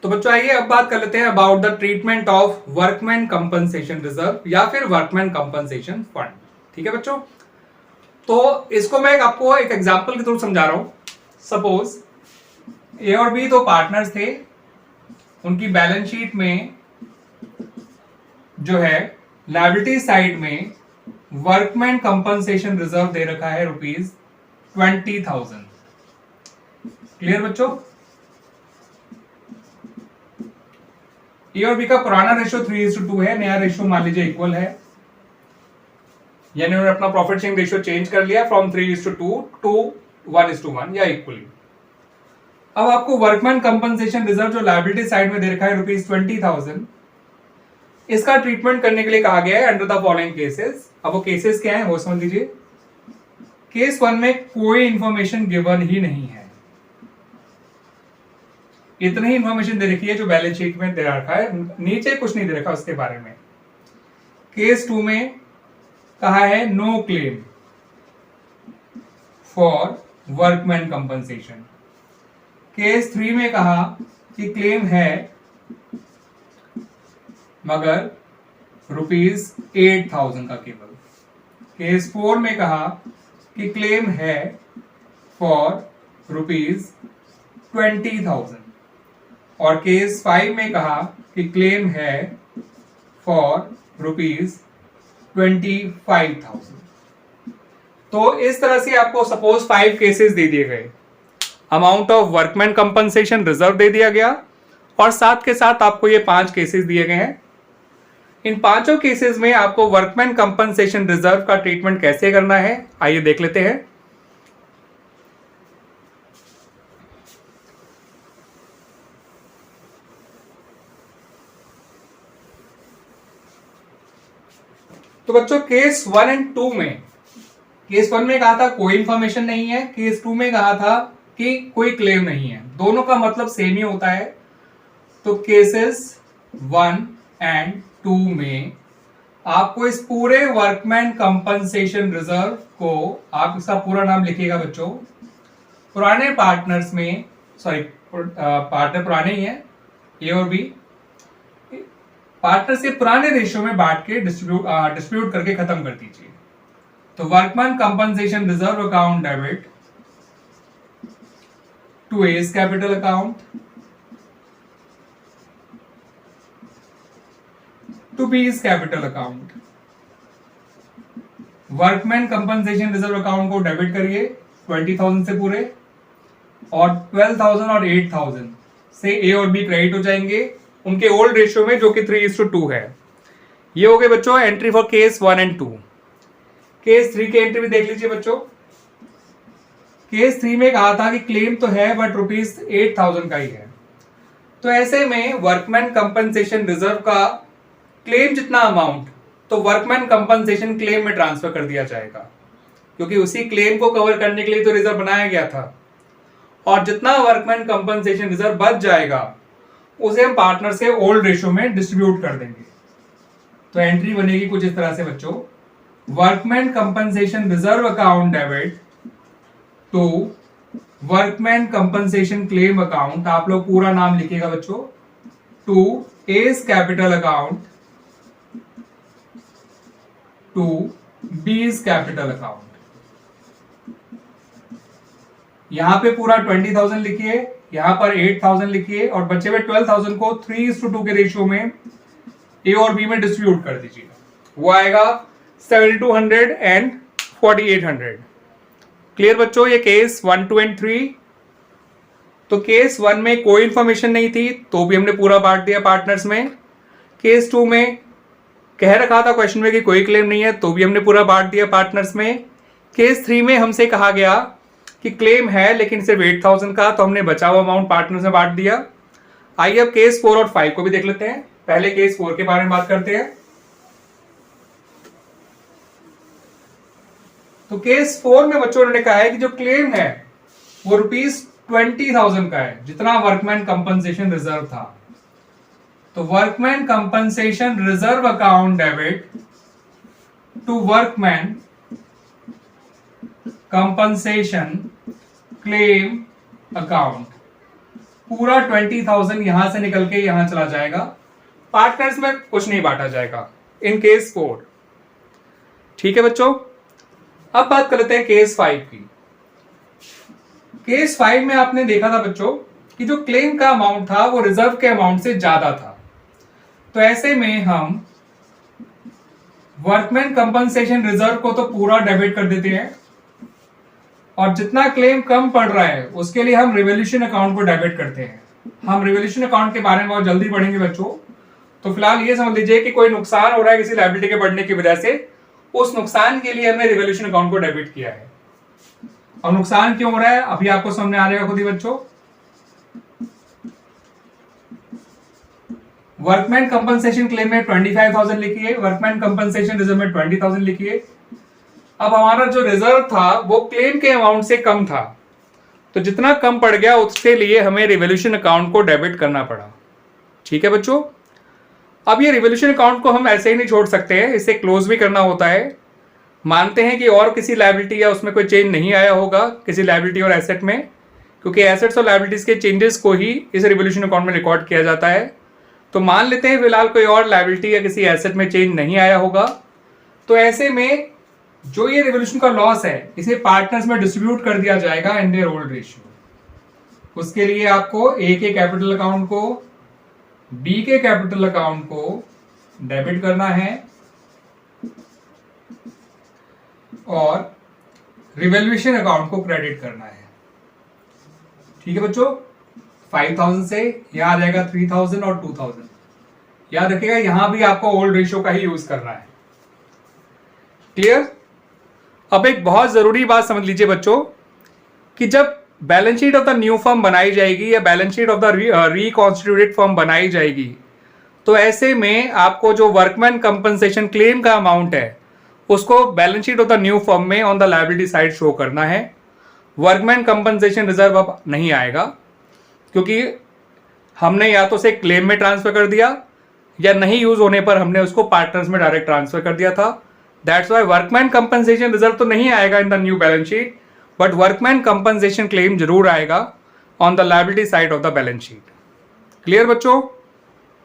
तो बच्चों आइए अब बात कर लेते हैं about the treatment of workman compensation reserve या फिर वर्कमैन कंपनसेशन फंड। ठीक है बच्चों, तो इसको मैं आपको एक एग्जांपल के थ्रू समझा रहा हूं। सपोज ए और बी दो पार्टनर्स थे, उनकी बैलेंस शीट में जो है लायबिलिटी साइड में वर्कमैन कंपनसेशन रिजर्व दे रखा है ₹20,000। क्लियर बच्चों? ए और बी का पुराना रेशियो 3:2 है, नया रेशियो मान लीजिए इक्वल है, यानी उन्होंने अपना प्रॉफिट शेयरिंग रेशियो चेंज कर लिया फ्रॉम 3:2 टू 1:1 या इक्वली। अब आपको वर्कमैन कंपनसेशन रिजर्व जो लायबिलिटी साइड में दे रखा है ₹20,000, इसका ट्रीटमेंट करने के लिए कहा गया है अंडर द फॉलोइंग केसेस। अब वो केसेस क्या है वो समझ लीजिए। केस 1 में कोई इंफॉर्मेशन गिवन ही नहीं है, इतनी ही इंफॉर्मेशन दे रखी है जो बैलेंस शीट में दे रखा है, नीचे कुछ नहीं दे रखा उसके बारे में। केस 2 में कहा है no claim for workman compensation. Case 3 में कहा कि क्लेम है मगर ₹8,000 का केवल। केस 4 में कहा कि क्लेम है फॉर ₹20,000 और केस 5 में कहा कि क्लेम है फॉर ₹25,000। तो इस तरह से आपको सपोज 5 केसेस दे दिए गए, amount of workman compensation reserve दे दिया गया और साथ के साथ आपको ये 5 केसेस दिए गए हैं। इन पांचों केसेस में आपको वर्कमैन कंपनसेशन रिजर्व का ट्रीटमेंट कैसे करना है आइए देख लेते हैं। तो बच्चों केस 1 एंड 2 में, केस 1 में कहा था कोई इंफॉर्मेशन नहीं है, केस 2 में कहा था कि कोई क्लेम नहीं है, दोनों का मतलब सेम ही होता है। तो केसेस 1 एंड 2 में आपको इस पूरे वर्कमैन कंपनसेशन रिजर्व को, आप इसका पूरा नाम लिखिएगा बच्चों, पुराने पार्टनर्स में, सॉरी पार्टनर पुराने ही हैं ए और बी, पार्टनर से पुराने रेशियो में बांट के डिस्ट्रीब्यूट करके खत्म कर दीजिए। तो workman compensation reserve account debit to A's capital account to B's capital account. Workman compensation reserve account को डेबिट करिए 20,000 से पूरे, और 12,000 और 8,000 से ए और बी क्रेडिट हो जाएंगे उनके ओल्ड रेशियो में जो कि 3:2 है। ये हो गए बच्चों entry for case 1 and 2। Case 3 की एंट्री भी देख लीजिए बच्चों। केस 3 में कहा था कि क्लेम तो है बट ₹8,000 का ही है। तो ऐसे में वर्कमैन कंपनसेशन रिजर्व का क्लेम जितना अमाउंट तो वर्कमैन कंपनसेशन क्लेम में ट्रांसफर कर दिया जाएगा, क्योंकि उसी क्लेम को कवर करने के लिए तो रिजर्व बनाया गया था। और जितना वर्कमैन कंपनसेशन रिजर्व बच जाएगा उसे हम पार्टनर से ओल्ड रेशियो में डिस्ट्रीब्यूट कर देंगे। तो एंट्री बनेगी कुछ इस तरह से बच्चों, workman compensation reserve account debit to workman compensation claim account, आप लोग पूरा नाम लिखिएगा बच्चों, to A's capital account to B's capital account. यहां पे पूरा 20,000 लिखिए, यहां पर 8,000 लिखिए और बचे हुए 12,000 को 3:2 के रेशियो में ए और बी में डिस्ट्रीब्यूट कर दीजिए। वो आएगा 7,200 एंड 4,800। क्लियर बच्चों? ये केस 1, 2 एंड 3। तो केस 1 में कोई इंफॉर्मेशन नहीं थी तो भी हमने पूरा बांट दिया पार्टनर्स में। केस 2 में कह रखा था क्वेश्चन में कि कोई क्लेम नहीं है तो भी हमने पूरा बांट दिया पार्टनर्स में। केस 3 में हमसे कहा गया कि क्लेम है लेकिन सिर्फ 8,000 का, तो हमने बचा हुआ अमाउंट पार्टनर्स में बांट दिया। आइए अब केस 4 और 5 को भी देख लेते हैं। पहले केस 4 के बारे में बात करते हैं। तो केस 4 में बच्चों ने कहा है कि जो क्लेम है वो ₹20,000 का है, जितना वर्कमैन कंपनसेशन रिजर्व था। तो workman compensation reserve account debit to workman compensation claim account. पूरा 20,000 यहां से निकल के यहां चला जाएगा, पार्टनर्स में कुछ नहीं बांटा जाएगा इन केस 4। ठीक है बच्चों, अब बात कर लेते हैं केस 5 की। केस 5 में आपने देखा था बच्चों कि जो क्लेम का अमाउंट था वो रिजर्व के अमाउंट से ज्यादा था, तो ऐसे में हम वर्कमैन कंपनसेशन रिजर्व को तो पूरा डेबिट कर देते हैं, और जितना क्लेम कम पड़ रहा है उसके लिए हम रिवोल्यूशन अकाउंट को डेबिट करते हैं। हम रिवोल्यूशन अकाउंट के बारे में बहुत जल्दी पढ़ेंगे बच्चों, तो फिलहाल ये समझ लीजिए कि कोई नुकसान हो रहा है किसी लायबिलिटी के बढ़ने की वजह से, उस नुकसान के लिए हमने रिवोल्यूशन अकाउंट को डेबिट किया है। और नुकसान क्यों हो रहा है अभी आपको समझ आ जाएगा खुद ही बच्चों। वर्कमैन कंपनसेशन क्लेम में 25,000 लिखिए, वर्कमैन कंपनसेशन रिजर्व में 20,000 लिखिए। अब हमारा जो रिजर्व था वो क्लेम के अमाउंट से कम था, तो जितना कम पड़ गया उसके लिए हमें रिवोल्यूशन अकाउंट को डेबिट करना पड़ा। ठीक है बच्चों, अब ये रिवोल्यूशन अकाउंट को हम ऐसे ही नहीं छोड़ सकते हैं, इसे क्लोज भी करना होता है। मानते हैं कि और किसी लायबिलिटी या उसमें कोई चेंज नहीं आया होगा किसी लायबिलिटी और एसेट में, क्योंकि एसेट्स और लायबिलिटीज के चेंजेस को ही इस रिवोल्यूशन अकाउंट में रिकॉर्ड किया जाता है। तो मान लेते हैं फिलहाल कोई और लायबिलिटी या किसी एसेट में चेंज नहीं आया होगा, तो ऐसे में जो ये रिवोल्यूशन का लॉस है इसे पार्टनर्स में डिस्ट्रीब्यूट कर दिया जाएगा इन देयर ओल्ड रेशियो। उसके लिए आपको ए के कैपिटल अकाउंट को बी के कैपिटल अकाउंट को डेबिट करना है और रिवोल्यूशन अकाउंट को क्रेडिट करना है। ठीक है बच्चों, 5,000 से यहां आ जाएगा 3,000 और 2,000। याद रखिएगा यहां भी आपको ओल्ड रेशियो का ही यूज करना है। क्लियर? अब एक बहुत जरूरी बात समझ लीजिए बच्चों कि जब balance sheet of the new firm बनाई जाएगी या balance sheet of the reconstituted firm बनाई जाएगी, तो ऐसे में आपको जो वर्कमैन कंपनसेशन क्लेम का अमाउंट है उसको balance sheet of the new firm में on the liability side show करना है। वर्कमैन कंपनसेशन रिजर्व अब नहीं आएगा, क्योंकि हमने या तो उसे क्लेम में ट्रांसफर कर दिया या नहीं यूज होने पर हमने उसको पार्टनर्स में डायरेक्ट ट्रांसफर कर दिया था। That's why workman compensation reserve तो नहीं आएगा in the new balance sheet, but workman compensation claim जरूर आएगा on the liability side of the balance sheet. Clear बच्चों?